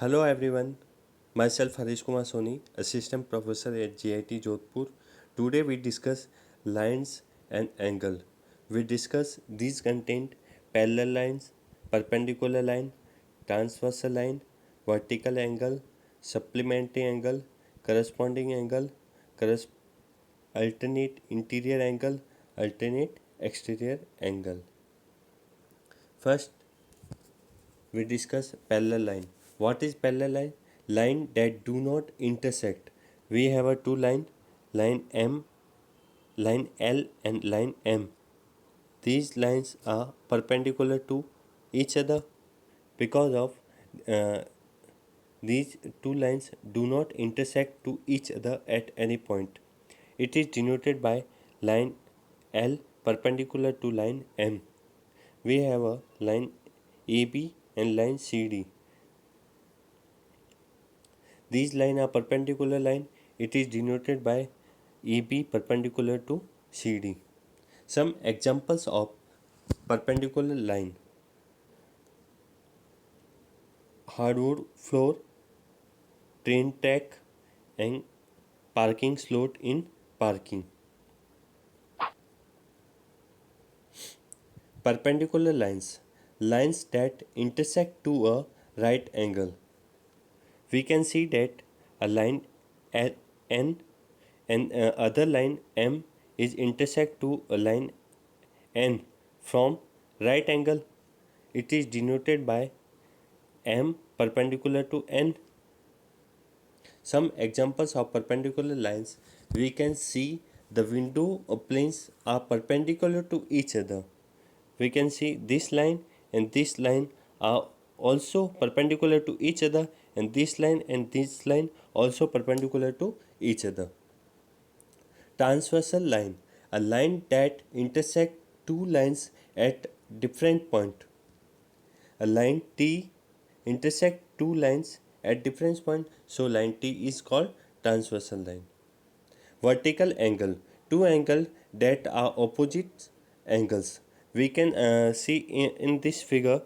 Hello everyone, myself Harish Kumar Soni, Assistant Professor at GIT Jodhpur. Today we discuss lines and angle. We discuss these content parallel lines, perpendicular line, transversal line, vertical angle, supplementary angle, corresponding angle, alternate interior angle, alternate exterior angle. First, we discuss parallel line. What is parallel line? Line that do not intersect. We have a two line M, line L and line M. These lines are perpendicular to each other because of uh, these two lines do not intersect to each other at any point. It is denoted by line L perpendicular to line M. We have a line AB and line CD. These lines are perpendicular line. It is denoted by EB perpendicular to CD. Some examples of perpendicular line: hardwood floor, train track, and parking slot in parking. Perpendicular lines that intersect to a right angle. We can see that a line N and other line M is intersect to a line N from right angle. It is denoted by M perpendicular to N. Some examples of perpendicular lines: we can see the window planes are perpendicular to each other. We can see this line and this line are also perpendicular to each other, and this line and this line also perpendicular to each other. Transversal line: a line that intersect two lines at different point. A line T intersect two lines at different point, so line T is called transversal line. Vertical angle: two angles that are opposite angles. We can see in this figure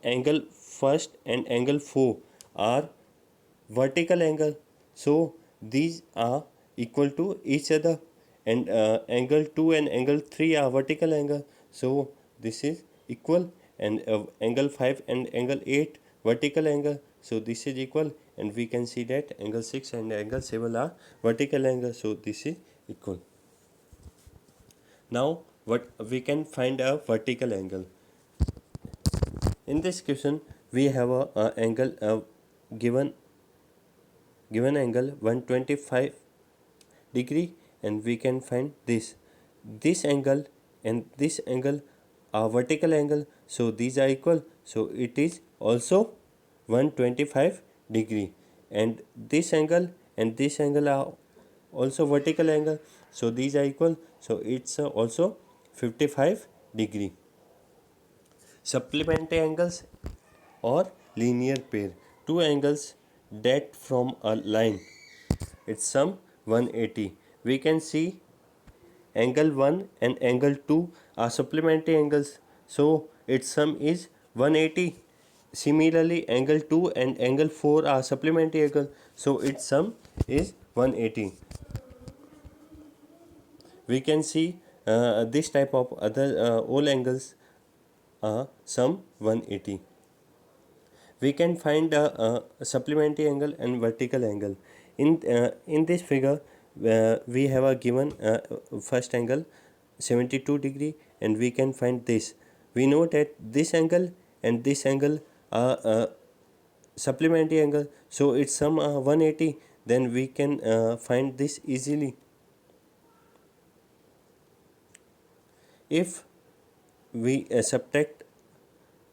angle first and angle 4 are vertical angle, so these are equal to each other, and angle 2 and angle 3 are vertical angle, so this is equal, and angle 5 and angle 8 vertical angle, so this is equal, and we can see that angle 6 and angle 7 are vertical angle, so this is equal. Now what we can find a vertical angle. In this question we have a angle given angle 125 degree, and we can find this angle and this angle are vertical angle, so these are equal, so it is also 125 degree, and this angle and this angle are also vertical angle, so these are equal, so it's also 55 degree. Supplementary angles or linear pair: two angles that from a line, its sum 180. We can see angle 1 and angle 2 are supplementary angles, so its sum is 180. Similarly, angle 2 and angle 4 are supplementary angles, so its sum is 180. We can see this type of other all angles are sum 180. We can find a supplementary angle and vertical angle. In this figure, we have a given first angle 72 degree, and we can find this. We know that this angle and this angle are supplementary angle, so it's sum 180. Then we can find this easily. If we subtract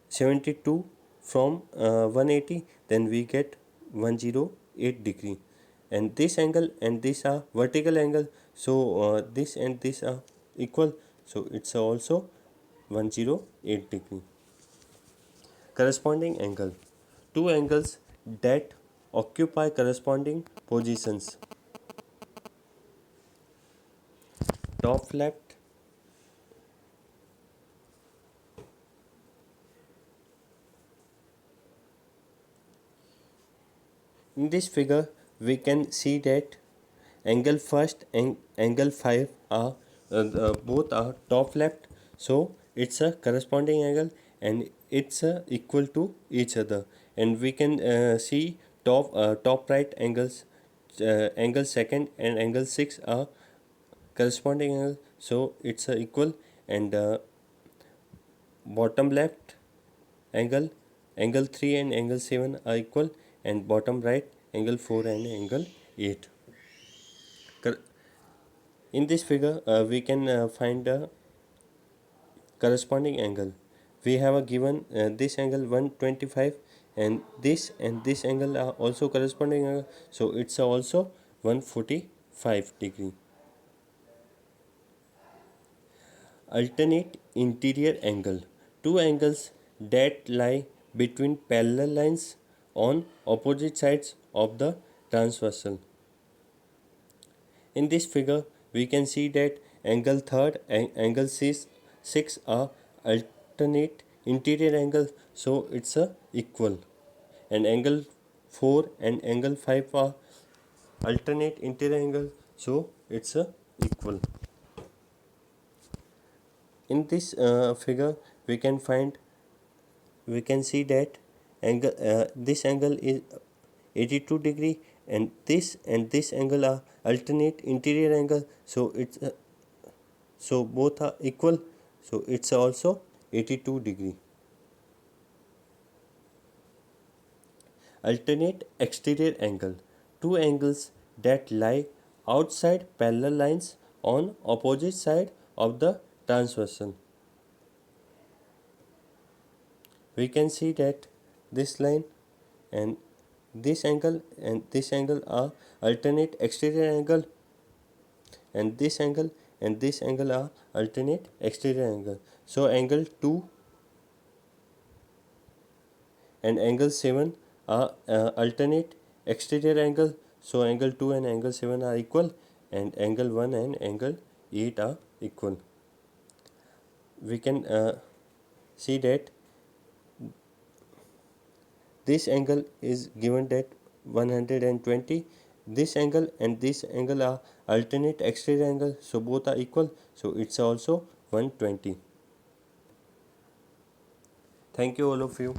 72 from 180, then we get 108 degree, and this angle and this are vertical angle, so this and this are equal, so it's also 108 degree. Corresponding angle: two angles that occupy corresponding positions. Top left, In this figure we can see that angle first and angle 5 are both are top left, so it's a corresponding angle and it's equal to each other. And we can see top right angles, angle second and angle 6 are corresponding angle, so it's equal. And bottom left angle, angle 3 and angle 7 are equal, and bottom right angle 4 and angle 8. In this figure we can find a corresponding angle. We have a given this angle 125, and this angle are also corresponding angle, so it's also 145 degree. Alternate interior angle. Two angles that lie between parallel lines on opposite sides of the transversal. In this figure, we can see that angle third and angle 6 are alternate interior angles, so it's a equal. And angle 4 and angle 5 are alternate interior angles, so it's a equal. In this figure, we can see that angle this angle is 82 degree, and this angle are alternate interior angle, so it's so both are equal, so it's also 82 degree. Alternate exterior angle. Two angles that lie outside parallel lines on opposite side of the transversal. We can see that this line and this angle are alternate exterior angle, and this angle are alternate exterior angle. So angle 2 and angle 7 are alternate exterior angle, so angle 2 and angle 7 are equal, and angle 1 and angle 8 are equal. We can see that this angle is given that 120. This angle and this angle are alternate exterior angle, so both are equal, so it's also 120. Thank you all of you.